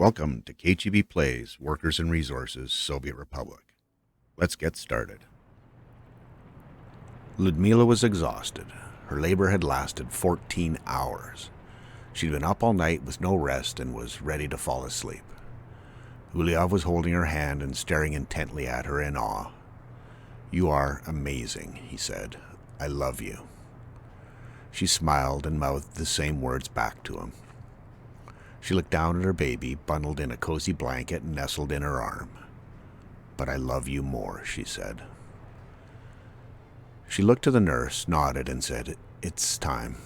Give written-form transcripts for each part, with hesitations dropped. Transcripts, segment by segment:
Welcome to kcheebplays, Workers and Resources, Soviet Republic. Let's get started. Ludmila was exhausted. Her labor had lasted 14 hours. She'd been up all night with no rest and was ready to fall asleep. Uliov was holding her hand and staring intently at her in awe. "You are amazing," he said. "I love you." She smiled and mouthed the same words back to him. She looked down at her baby, bundled in a cozy blanket and nestled in her arm. "But I love you more," she said. She looked to the nurse, nodded, and said, "It's time."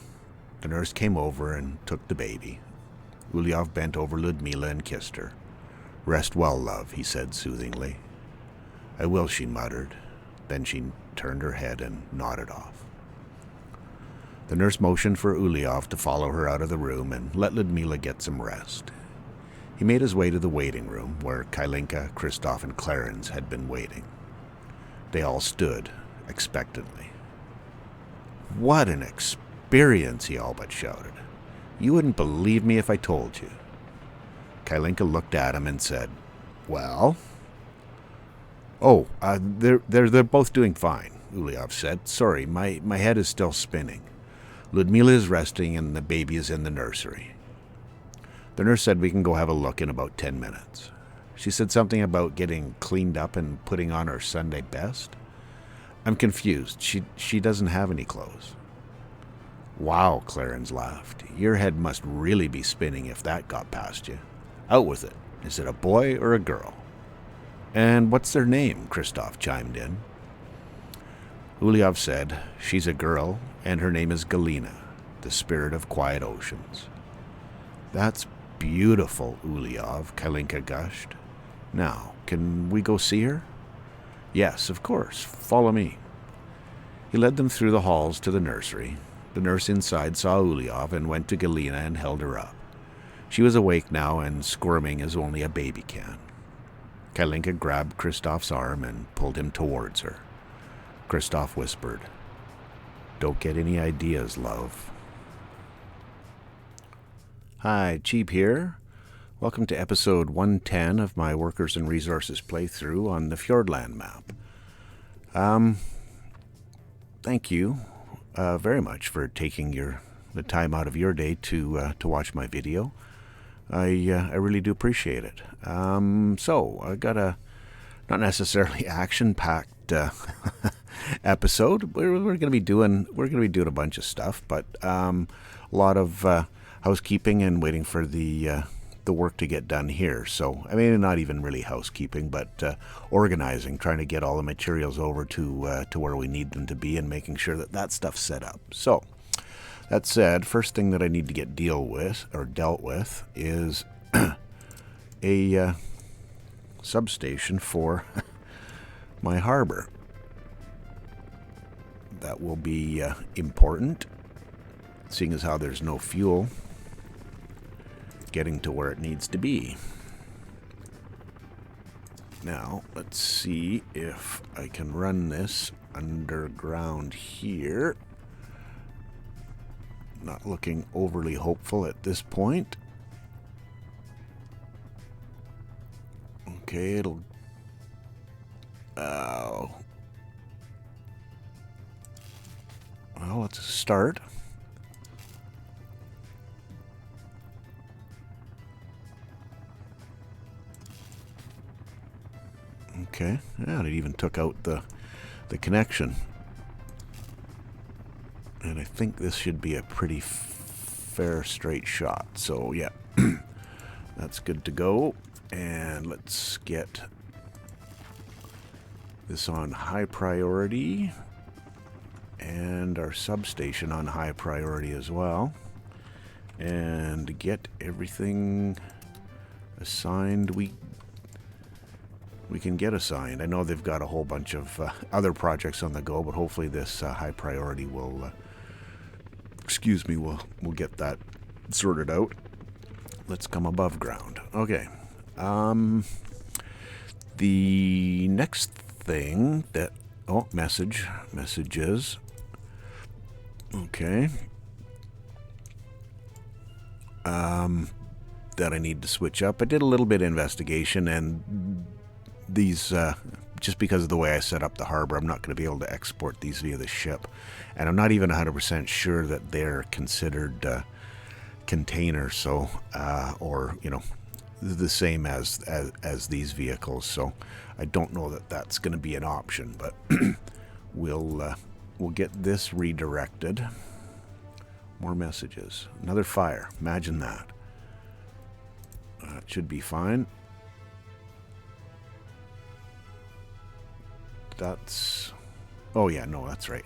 The nurse came over and took the baby. Uliov bent over Ludmila and kissed her. "Rest well, love," he said soothingly. "I will," she muttered. Then she turned her head and nodded off. The nurse motioned for Uliov to follow her out of the room and let Ludmila get some rest. He made his way to the waiting room, where Kailinka, Christoph, and Clarence had been waiting. They all stood, expectantly. "What an experience!" he all but shouted. "You wouldn't believe me if I told you." Kailinka looked at him and said, "Well?" "Oh, they're both doing fine," Uliov said. "Sorry, my head is still spinning. Ludmila is resting and the baby is in the nursery." The nurse said we can go have a look in about 10 minutes. She said something about getting cleaned up and putting on her Sunday best. I'm confused. She doesn't have any clothes. "Wow," Clarence laughed. "Your head must really be spinning if that got past you. Out with it. Is it a boy or a girl?" "And what's their name?" Christoph chimed in. Uliov said, "She's a girl, and her name is Galina, the spirit of quiet oceans." "That's beautiful, Uliov," Kailinka gushed. "Now, can we go see her?" "Yes, of course. Follow me." He led them through the halls to the nursery. The nurse inside saw Uliov and went to Galina and held her up. She was awake now and squirming as only a baby can. Kailinka grabbed Christoph's arm and pulled him towards her. Christoph whispered, "Don't get any ideas, love." Hi, Cheeb here. Welcome to episode 110 of my Workers and Resources playthrough on the Fjordland map. Thank you very much for taking the time out of your day to watch my video. I really do appreciate it. So I got a not necessarily action-packed episode. We're going to be doing a bunch of stuff, but a lot of housekeeping and waiting for the work to get done here. So I mean, not even really housekeeping, but organizing, trying to get all the materials over to where we need them to be, and making sure that stuff's set up. So that said, first thing that I need to get dealt with is a substation for my harbor. That will be important, seeing as how there's no fuel getting to where it needs to be. Now, let's see if I can run this underground here. Not looking overly hopeful at this point. Okay, it'll... Oh. Well, let's start. Okay, yeah, it even took out the connection. And I think this should be a pretty fair straight shot. So yeah, that's good to go. And let's get this on high priority, and our substation on high priority as well, and get everything assigned we can get assigned. I know they've got a whole bunch of other projects on the go, but hopefully this high priority will we'll get that sorted out. Let's come above ground. Okay. The next thing that... Oh, messages. Okay. that I need to switch up. I did a little bit of investigation, and these, just because of the way I set up the harbor, I'm not going to be able to export these via the ship. And I'm not even 100% sure that they're considered containers, so, or, you know, the same as these vehicles. So I don't know that that's going to be an option, but we'll get this redirected. More messages. Another fire. Imagine that. It should be fine. That's... Oh, yeah, no, that's right.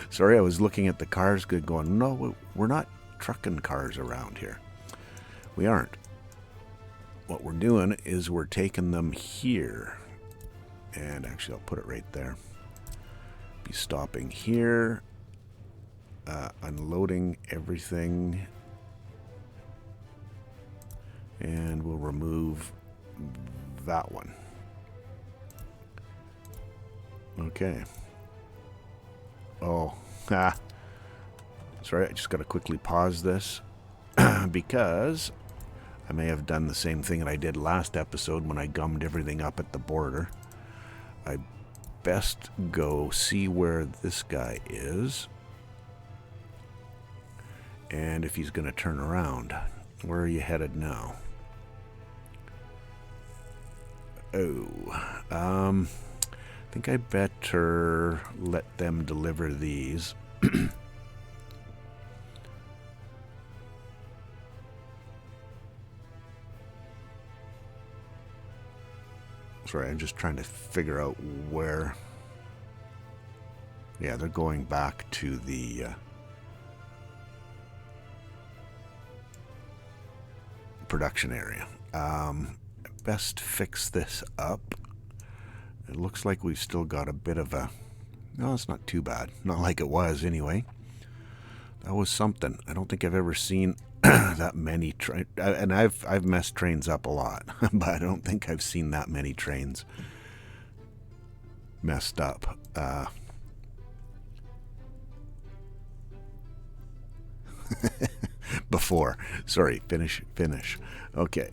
Sorry, I was looking at the cars going, no, we're not trucking cars around here. We aren't. What we're doing is we're taking them here. And actually, I'll put it right there. Be stopping here. Unloading everything. And we'll remove that one. Okay. Oh, sorry, I just got to quickly pause this because I may have done the same thing that I did last episode when I gummed everything up at the border. I best go see where this guy is and if he's going to turn around. Where are you headed now? Oh, I think I better let them deliver these. Sorry, I'm just trying to figure out where. Yeah, they're going back to the production area. Best fix this up. It looks like we've still got a bit of a... No, it's not too bad. Not like it was, anyway. That was something. I don't think I've ever seen that many trains. And I've messed trains up a lot. But I don't think I've seen that many trains messed up. Before. Sorry, finish. Okay.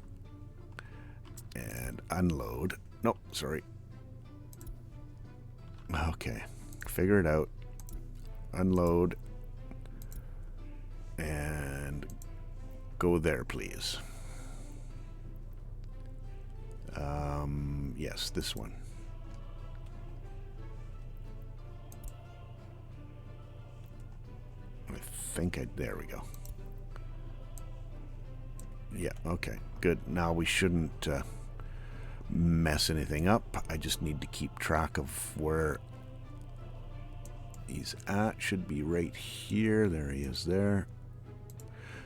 And unload. Nope, sorry. Okay, figure it out. Unload and go there, please. Yes, this one. I think there we go. Yeah, okay, good. Now we shouldn't mess anything up. I just need to keep track of where he's at. Should be right here. There he is there.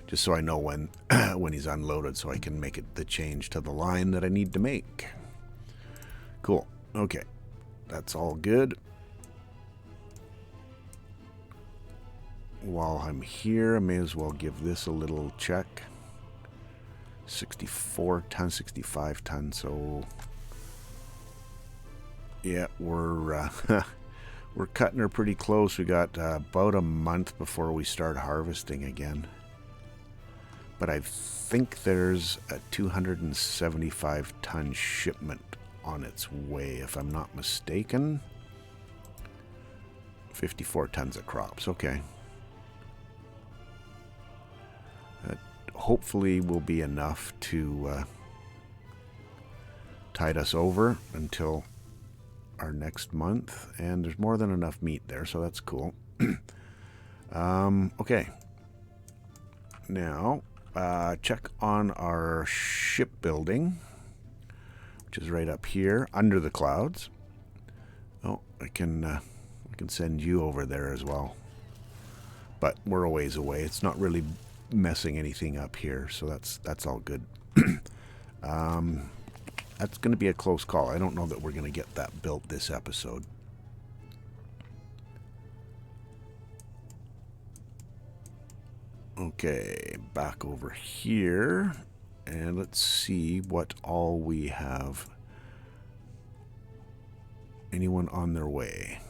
Just so I know when when he's unloaded, so I can make it the change to the line that I need to make. Cool. Okay. That's all good. While I'm here, I may as well give this a little check. 64 ton, 65 ton, so yeah, we're we're cutting her pretty close. We got about a month before we start harvesting again. But I think there's a 275 ton shipment on its way, if I'm not mistaken. 54 tons of crops, okay. Hopefully will be enough to tide us over until our next month, and there's more than enough meat there, so that's cool. Okay, now check on our shipbuilding, which is right up here under the clouds. Oh, I can send you over there as well, but we're a ways away. It's not really messing anything up here, so that's all good. That's going to be a close call. I don't know that we're going to get that built this episode. Okay, back over here, and let's see what all we have. Anyone on their way?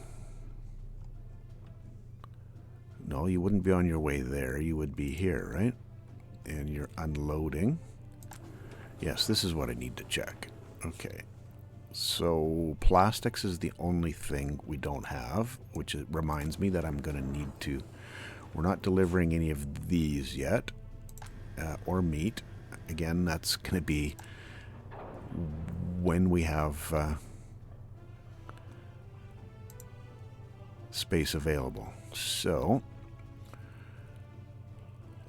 No, you wouldn't be on your way there. You would be here, right? And you're unloading. Yes, this is what I need to check. Okay. So plastics is the only thing we don't have, which reminds me that I'm going to need to... We're not delivering any of these yet, or meat. Again, that's going to be when we have space available. So,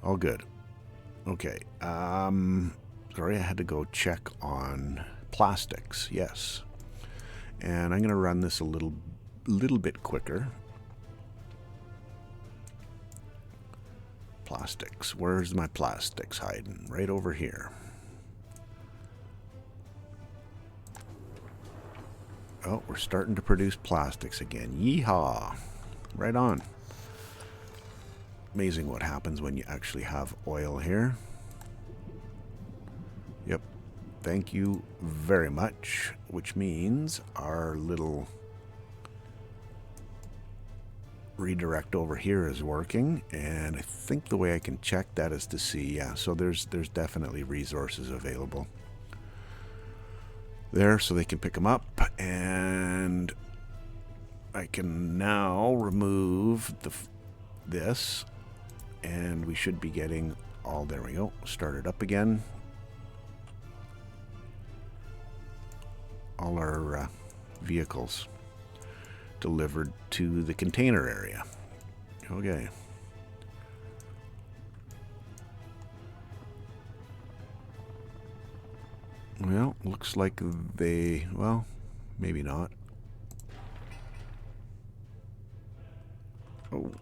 all good. Okay. Sorry, I had to go check on plastics. Yes. And I'm going to run this a little bit quicker. Plastics. Where's my plastics hiding? Right over here. Oh, we're starting to produce plastics again. Yeehaw! Right on. Amazing what happens when you actually have oil here. Yep. Thank you very much. Which means our little redirect over here is working, and I think the way I can check that is to see, yeah, so there's definitely resources available there, so they can pick them up, and I can now remove this, and we should be getting all... There we go. Start it up again. All our vehicles delivered to the container area. Okay. Well, looks like they... Well, maybe not. Oh,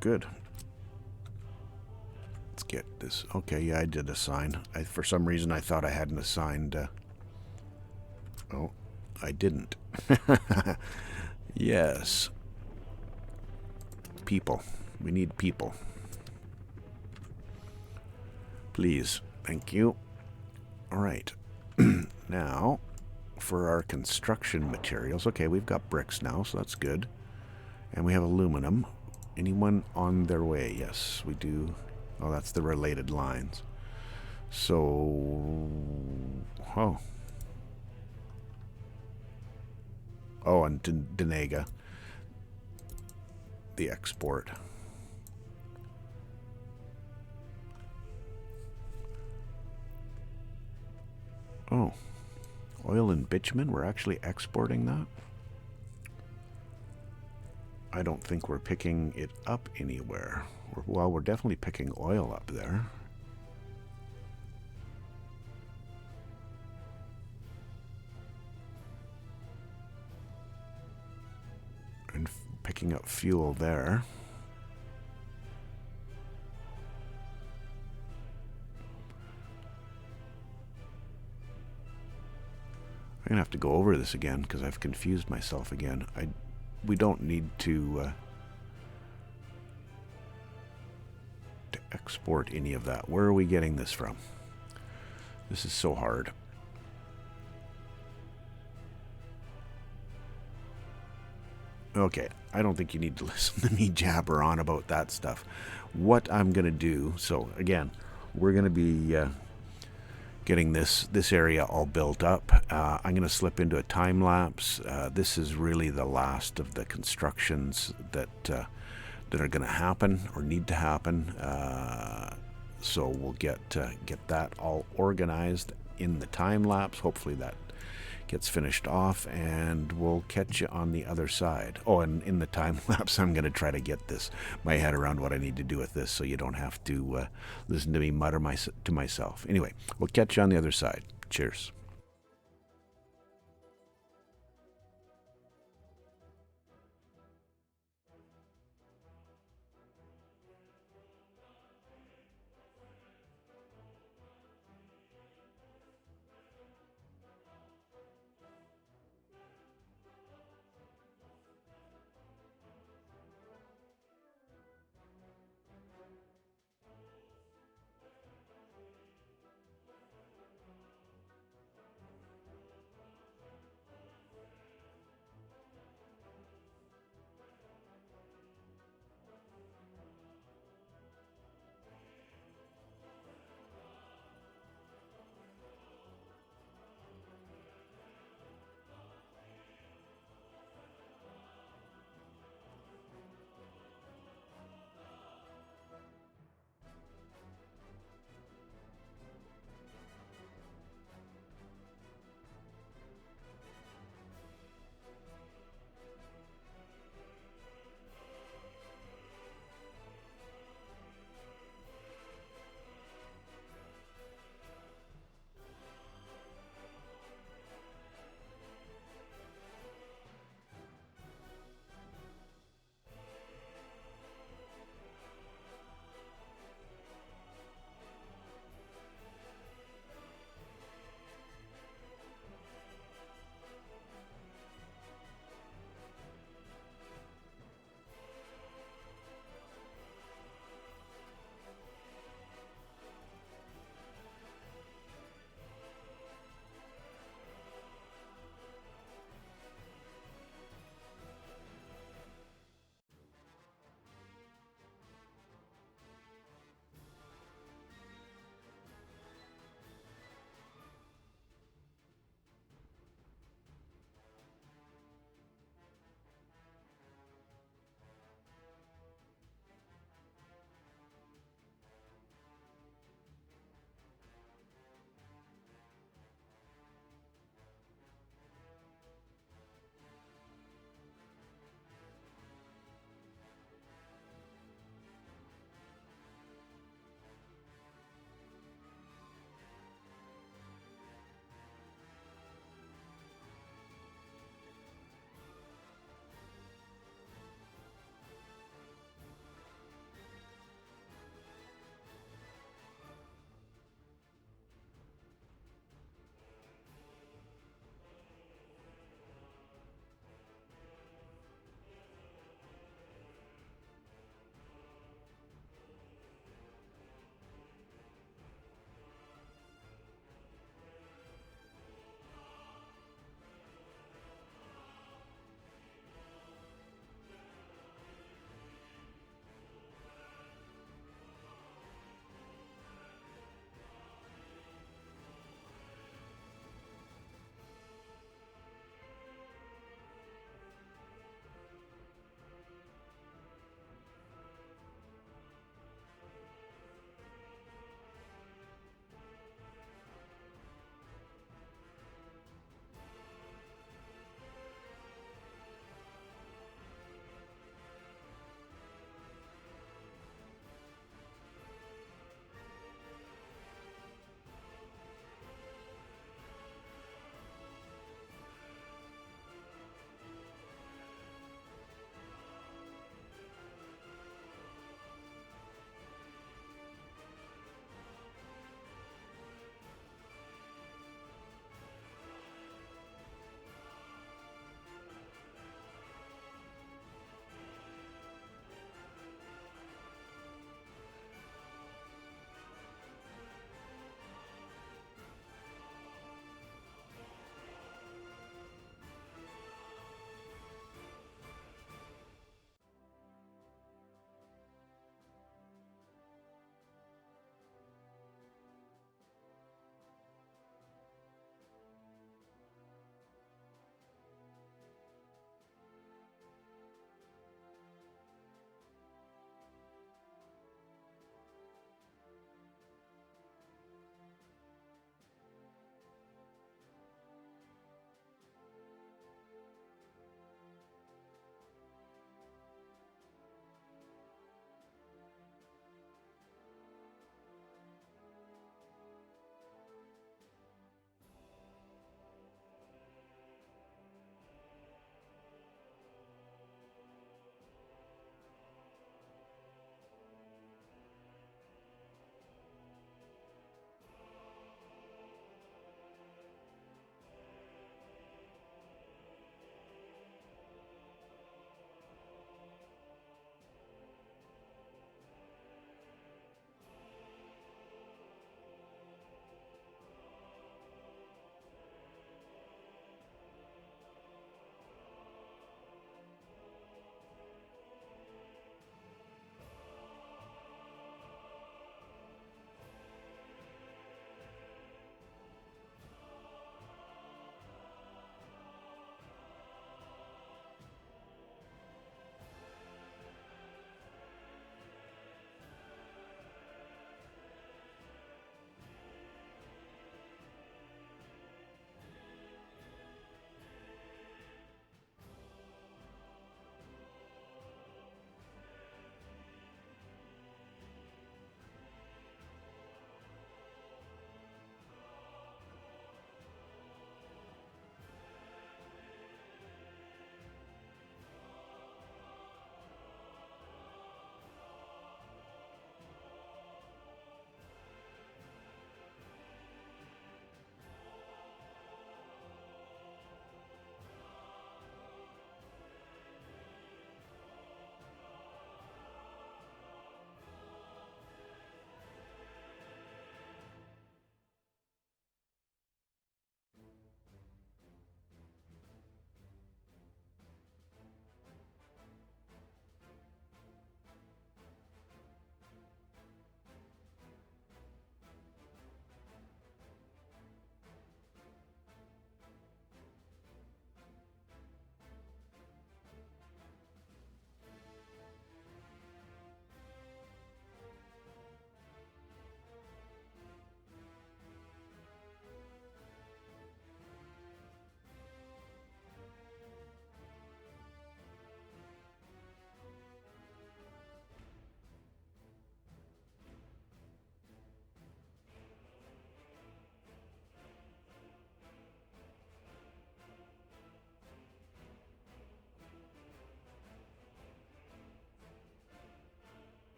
good. Let's get this. Okay, yeah, I did assign. For some reason, I thought I hadn't assigned... Oh, I didn't. Yes. People. We need people. Please. Thank you. All right. Now, for our construction materials. Okay, we've got bricks now, so that's good. And we have aluminum. Anyone on their way? Yes, we do. Oh, that's the related lines. So... Oh. Oh, and Denega. The export. Oh. Oil and bitumen? We're actually exporting that? I don't think we're picking it up anywhere. Well, we're definitely picking oil up there. And picking up fuel there. I'm gonna have to go over this again because I've confused myself again. We don't need to export any of that. Where are we getting this from? This is so hard. Okay, I don't think you need to listen to me jabber on about that stuff. What I'm gonna do, so again, we're gonna be getting this area all built up. I'm gonna slip into a time lapse. This is really the last of the constructions that are gonna happen or need to happen. So we'll get that all organized in the time lapse. Hopefully that gets finished off, and we'll catch you on the other side. Oh, and in the time lapse, I'm going to try to get my head around what I need to do with this, so you don't have to listen to me mutter to myself. Anyway, we'll catch you on the other side. Cheers.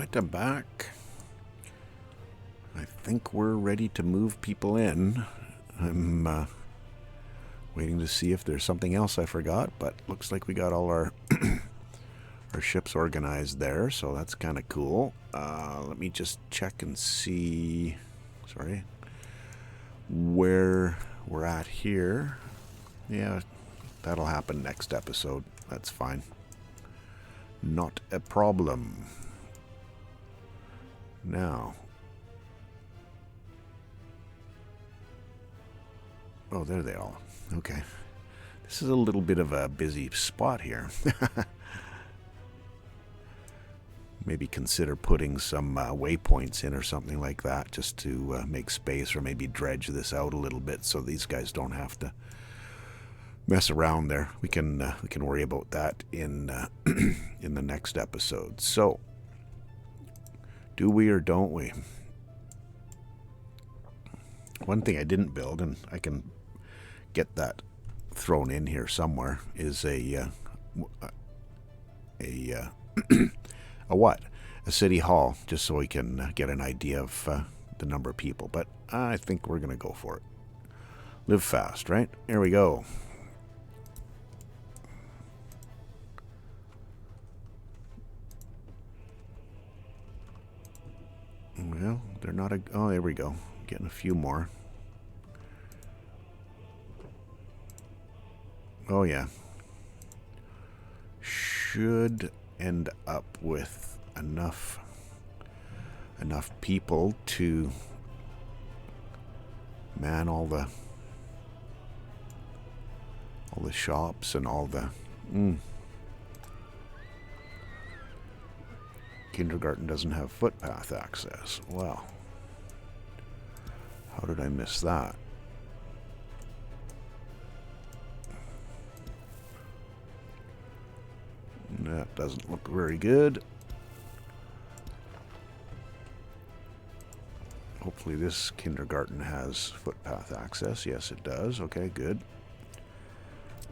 Right, I'm back. I think we're ready to move people in. I'm waiting to see if there's something else I forgot, but looks like we got all our our ships organized there, so that's kind of cool. Let me just check and see, sorry, where we're at here. Yeah, that'll happen next episode. That's fine. Not a problem. Now. Oh, there they all. Okay. This is a little bit of a busy spot here. Maybe consider putting some waypoints in or something like that, just to make space, or maybe dredge this out a little bit so these guys don't have to mess around there. We can worry about that in in the next episode. So, do we or don't we? One thing I didn't build, and I can get that thrown in here somewhere, is a what? A city hall, just so we can get an idea of the number of people. But I think we're going to go for it. Live fast, right? Here we go. Well, they're not a... Oh, there we go. Getting a few more. Oh, yeah. Should end up with enough people to man all the shops and all the kindergarten doesn't have footpath access. Wow. How did I miss that? That doesn't look very good. Hopefully this kindergarten has footpath access. Yes, it does. Okay, good.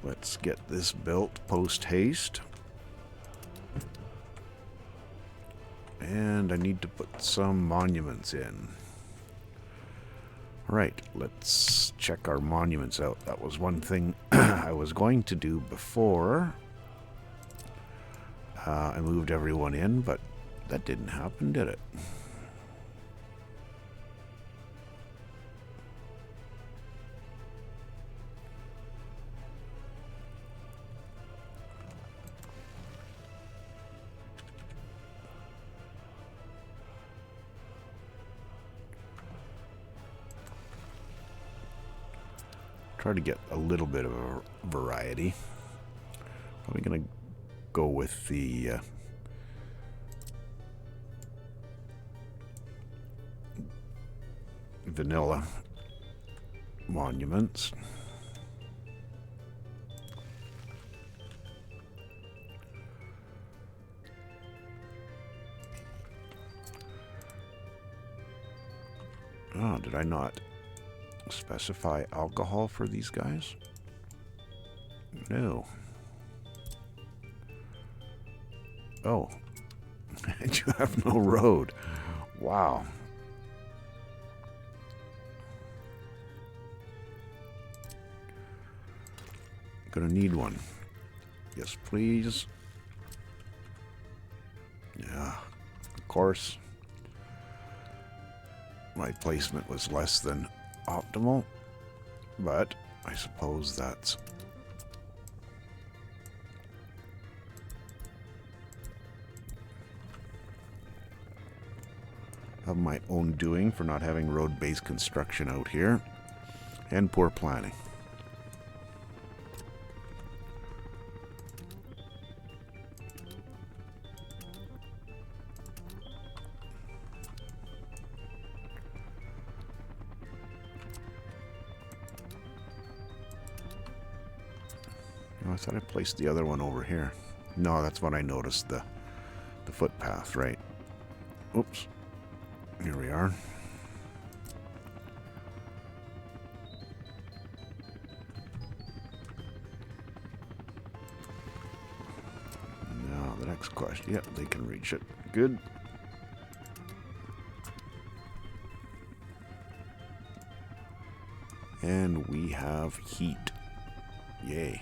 Let's get this built post haste. And I need to put some monuments in. Right, let's check our monuments out. That was one thing I was going to do before I moved everyone in, but that didn't happen, did it? Try to get a little bit of a variety. Probably going to go with the vanilla monuments. Oh, did I not specify alcohol for these guys? No. Oh, and you have no road. Wow. Gonna need one. Yes, please. Yeah, of course. My placement was less than optimal, but I suppose that's of my own doing for not having road-based construction out here, and poor planning. Oh, I thought I placed the other one over here. No, that's when I noticed the footpath, right? Oops. Here we are. Now the next question. Yep, they can reach it. Good. And we have heat. Yay.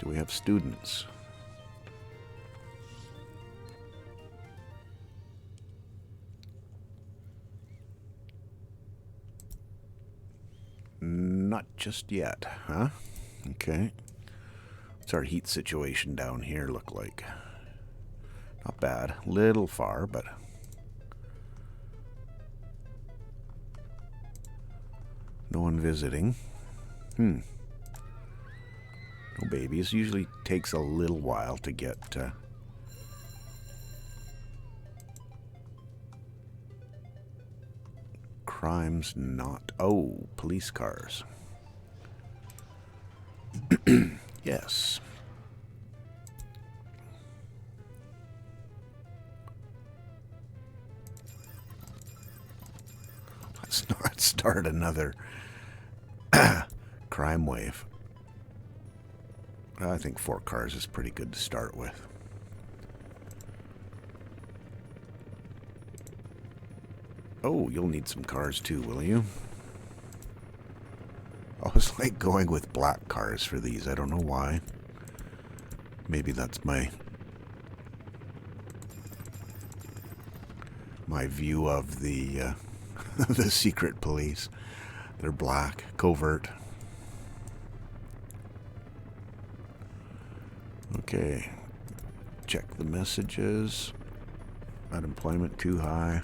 Do we have students? Not just yet, huh? Okay. What's our heat situation down here look like? Not bad. Little far, but... no one visiting. No babies. Usually takes a little while to get... crimes not... oh, police cars. Yes. Let's not start another crime wave. I think 4 cars is pretty good to start with. Oh, you'll need some cars too, will you? I always like going with black cars for these. I don't know why. Maybe that's my view of the the secret police. They're black, covert. Okay. Check the messages. Unemployment too high.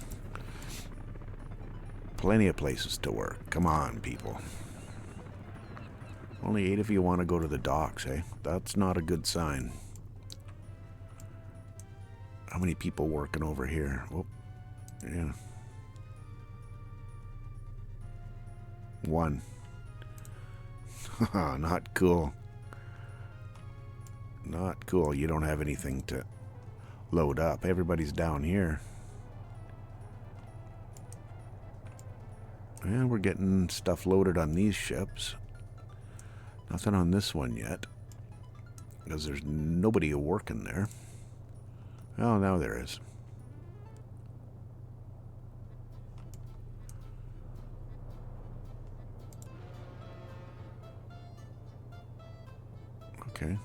Plenty of places to work. Come on, people. Only 8 of you want to go to the docks, eh? That's not a good sign. How many people working over here? Oh, yeah. 1. Not cool. Not cool. You don't have anything to load up. Everybody's down here. And we're getting stuff loaded on these ships. Nothing on this one yet. Because there's nobody working there. Oh, now there is. Okay.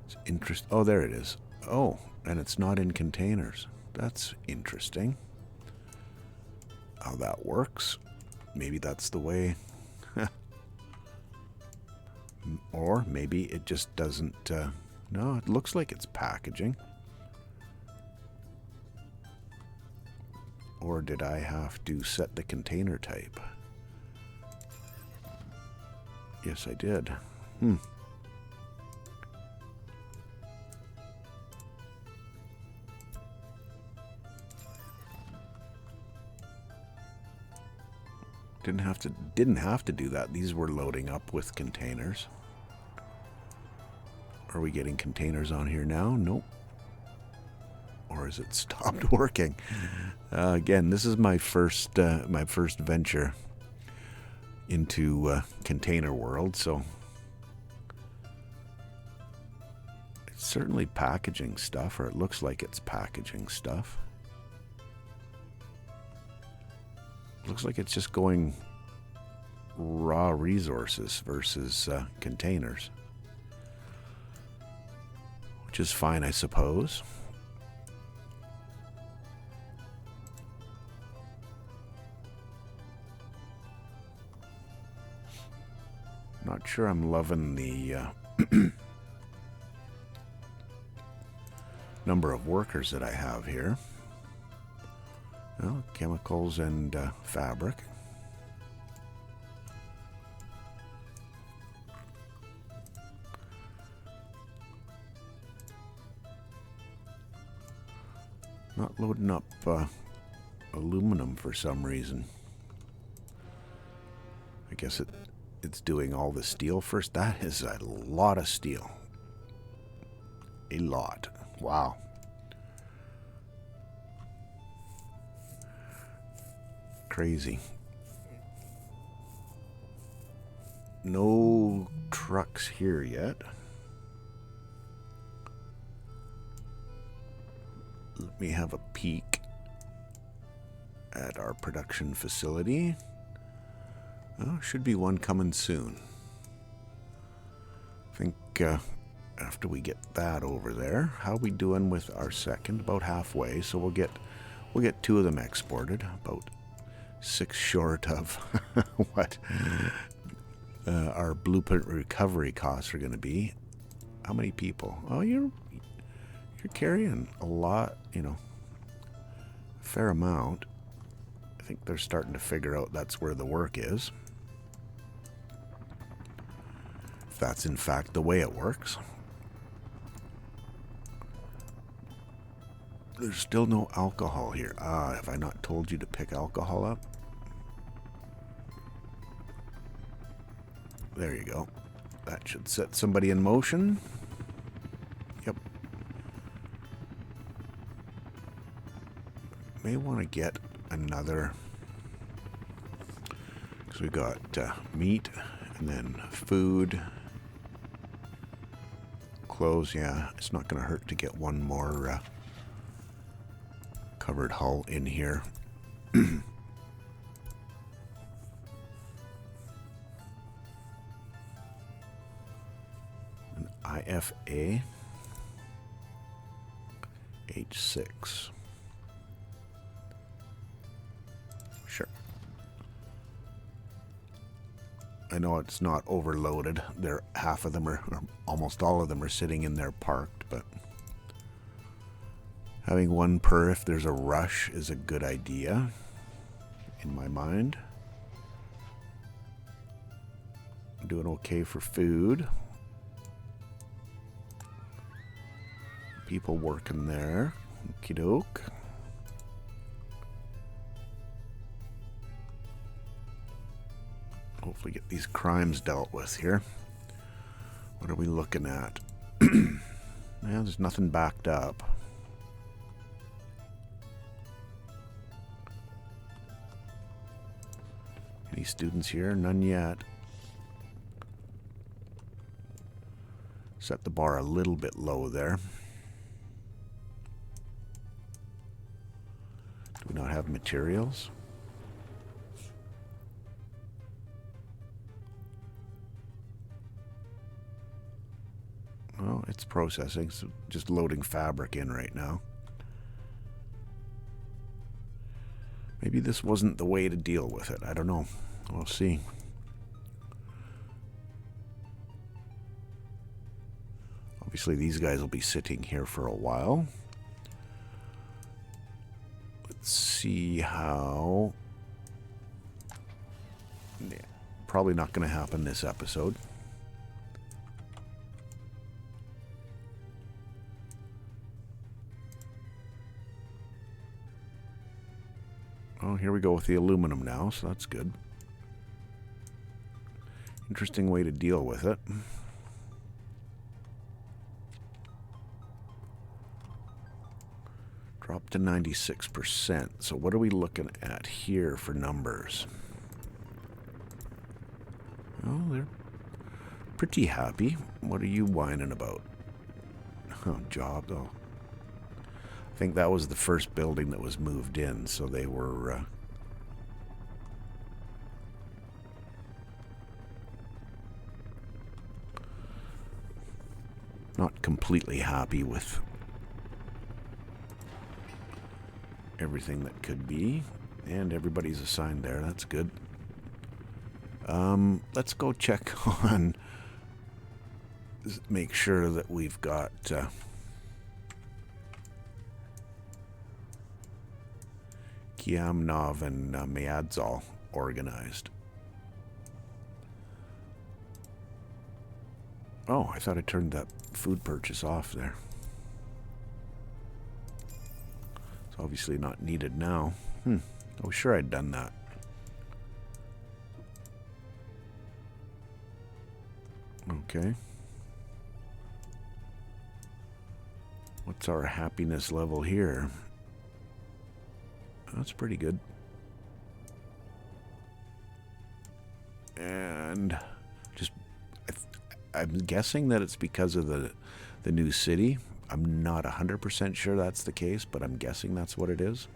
It's interesting. Oh, there it is. Oh, and it's not in containers. That's interesting. How that works. Maybe that's the way. Or maybe it just doesn't... no, it looks like it's packaging. Or did I have to set the container type? Yes, I did. Didn't have to do that. These were loading up with containers. Are we getting containers on here now? Nope. Or has it stopped working? Again, this is my first venture into container world, so it's certainly packaging stuff, or it looks like it's packaging stuff. Looks like it's just going raw resources versus containers. Which is fine, I suppose. Not sure I'm loving the number of workers that I have here. Well, chemicals and fabric. Not loading up aluminum for some reason. I guess it's doing all the steel first. That is a lot of steel. A lot. Wow. Crazy. No trucks here yet. Let me have a peek at our production facility. Oh, should be one coming soon. I think after we get that over there, how we doing with our second? About halfway, so we'll get 2 of them exported. About 6 short of what our blueprint recovery costs are going to be. How many people? Oh, you're carrying a lot, you know, a fair amount. I think they're starting to figure out that's where the work is. If that's in fact the way it works. There's still no alcohol here. Ah, have I not told you to pick alcohol up? There you go. That should set somebody in motion. Yep. May want to get another. So we got meat and then food. Clothes, yeah. It's not going to hurt to get one more covered hull in here. An IFA H6. Sure. I know it's not overloaded. Half of them are, or almost all of them are sitting in there parked, but having one per if there's a rush is a good idea, in my mind. I'm doing okay for food. People working there. Okie doke. Hopefully get these crimes dealt with here. What are we looking at? Yeah, there's nothing backed up. Any students here? None yet. Set the bar a little bit low there. Do we not have materials? Well, it's processing, so just loading fabric in right now. Maybe this wasn't the way to deal with it. I don't know. We'll see. Obviously, these guys will be sitting here for a while. Let's see how... Yeah, probably not going to happen this episode. Oh, here we go with the aluminum now, so that's good. Interesting way to deal with it. Drop to 96%. So what are we looking at here for numbers? Oh, they're pretty happy. What are you whining about? Oh, job, though. I think that was the first building that was moved in, so they were... not completely happy with everything that could be, and everybody's assigned there. That's good. Let's go check on, make sure that we've got Kiamnov and Myadzol organized. Oh, I thought I turned that food purchase off there. It's obviously not needed now. I was sure I'd done that. Okay. What's our happiness level here? That's pretty good. And just... I'm guessing that it's because of the new city. I'm not 100% sure that's the case, but I'm guessing that's what it is.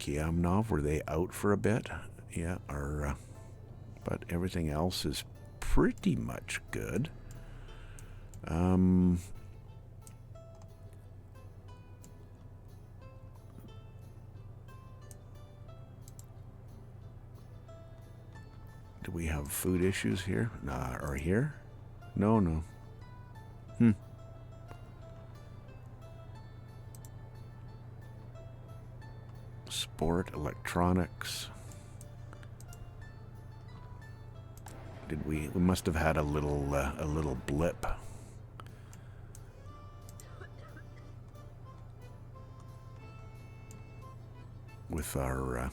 Kiamnov, were they out for a bit? Yeah, but everything else is pretty much good. Do we have food issues here? Or here? No. Sport, electronics. Did we must have had a little blip. With our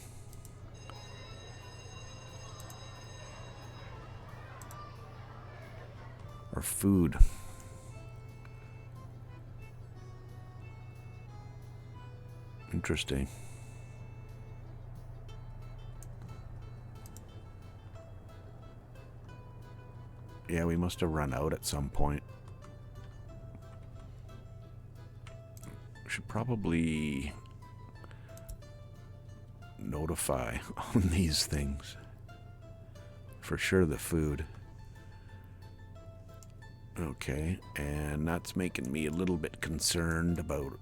food. Interesting. Yeah, we must have run out at some point. Should probably notify on these things. For sure the food. Okay, and that's making me a little bit concerned about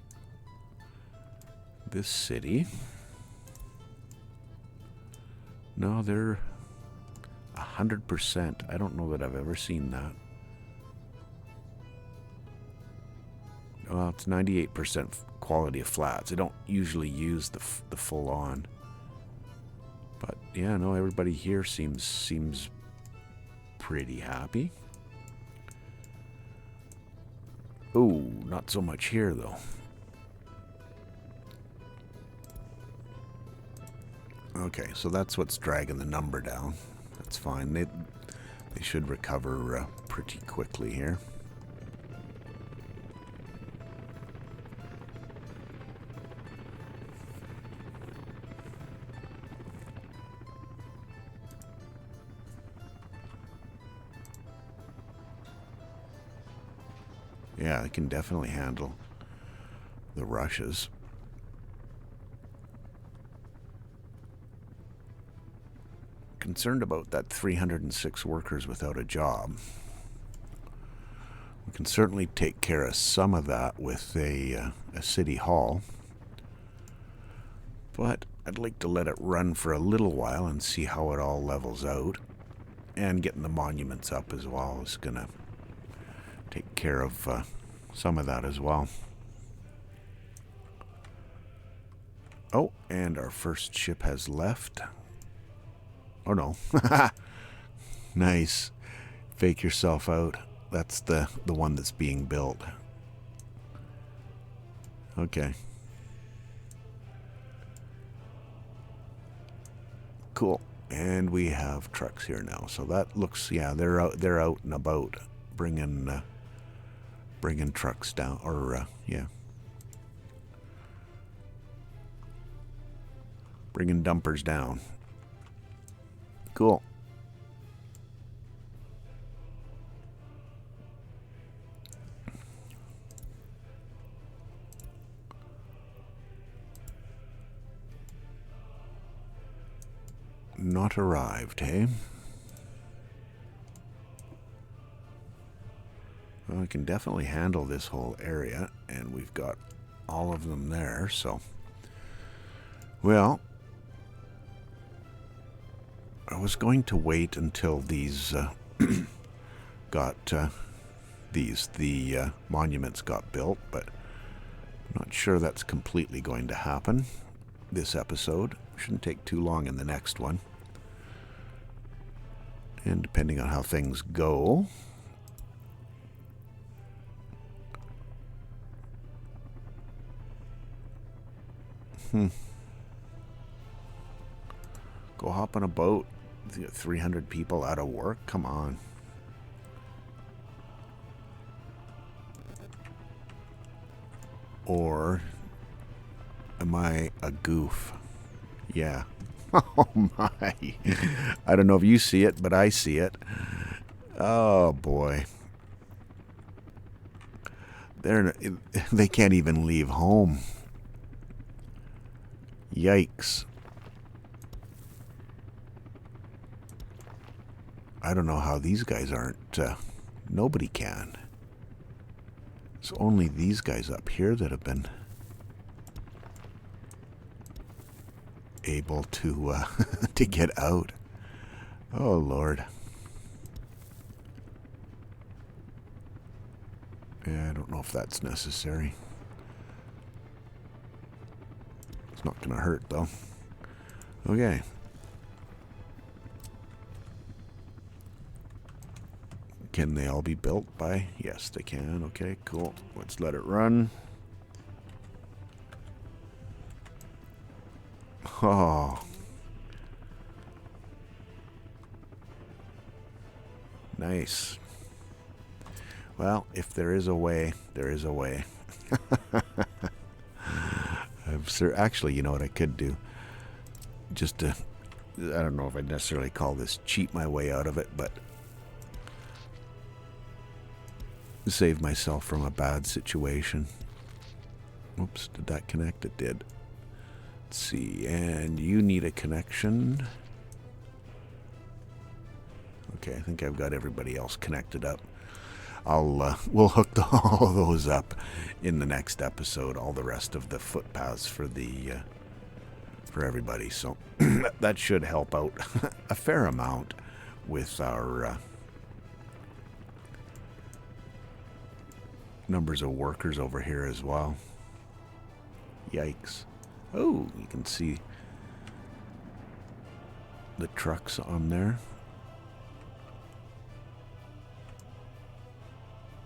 this city. No, they're 100%. I don't know that I've ever seen that. Well, it's 98% quality of flats. I don't usually use the full on. But yeah, no, everybody here seems pretty happy. Oh, not so much here though. Okay, so that's what's dragging the number down. That's fine. They should recover pretty quickly here. Yeah, I can definitely handle the rushes. Concerned about that 306 workers without a job. We can certainly take care of some of that with a city hall. But I'd like to let it run for a little while and see how it all levels out. And getting the monuments up as well is going to take care of some of that as well. Oh, and our first ship has left. Oh no. Nice. Fake yourself out. That's the one that's being built. Okay. Cool. And we have trucks here now. So that looks, yeah, they're out and about bringing trucks down, or yeah, bringing dumpers down. Cool. Not arrived, hey? Well, we can definitely handle this whole area, and we've got all of them there, so... Well, I was going to wait until these the monuments got built, but I'm not sure that's completely going to happen this episode. Shouldn't take too long in the next one. And depending on how things go... Go hop on a boat. 300 people out of work? Come on. Or am I a goof? Yeah. Oh my. I don't know if you see it, but I see it. Oh boy. They can't even leave home. Yikes. I don't know how these guys aren't... nobody can. It's only these guys up here that have been able to to get out. Oh, Lord. Yeah, I don't know if that's necessary. It's not going to hurt, though. Okay. Can they all be built by? Yes, they can. Okay, cool. Let's let it run. Oh. Nice. Well, if there is a way, there is a way. Actually, you know what I could do? Just to, I don't know if I'd necessarily call this cheat my way out of it, but save myself from a bad situation. Oops, did that connect? It did. Let's see, and you need a connection. Okay, I think I've got everybody else connected up. We'll hook all of those up in the next episode. All the rest of the footpaths for for everybody. So that should help out a fair amount with our numbers of workers over here as well. Yikes! Oh, you can see the trucks on there.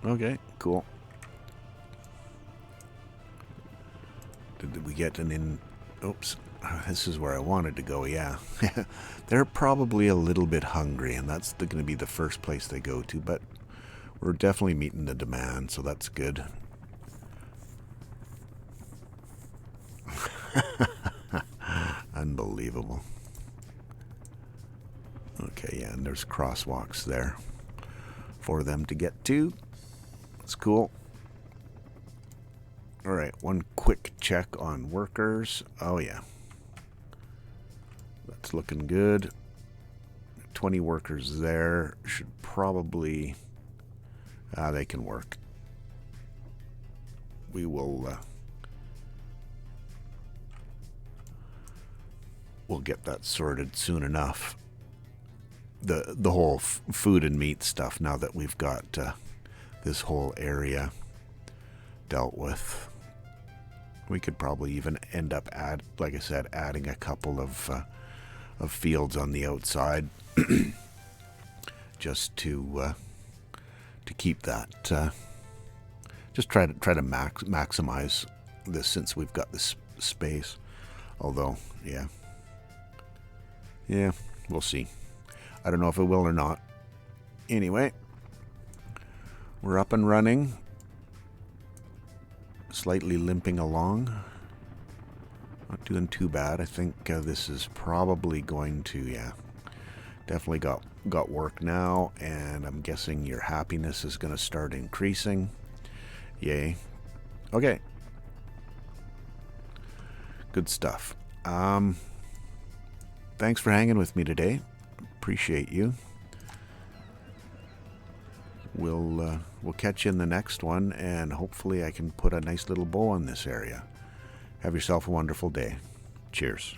Okay, cool. Did we get an in... Oops. This is where I wanted to go, yeah. They're probably a little bit hungry, and that's going to be the first place they go to, but we're definitely meeting the demand, so that's good. Unbelievable. Okay, yeah, and there's crosswalks there for them to get to. That's cool. All right, one quick check on workers. Oh, yeah. That's looking good. 20 workers there. Should probably... they can work. We will... we'll get that sorted soon enough. The whole food and meat stuff, now that we've got this whole area dealt with. We could probably even end up like I said, adding a couple of fields on the outside, just to keep that. Just try to maximize this since we've got this space. Although, yeah, we'll see. I don't know if it will or not. Anyway, we're up and running. Slightly limping along. Not doing too bad. I think this is probably going to, yeah, definitely got work now, and I'm guessing your happiness is going to start increasing. Yay. Okay. Good stuff. Thanks for hanging with me today. Appreciate you. We'll catch you in the next one, and hopefully I can put a nice little bow on this area. Have yourself a wonderful day. Cheers.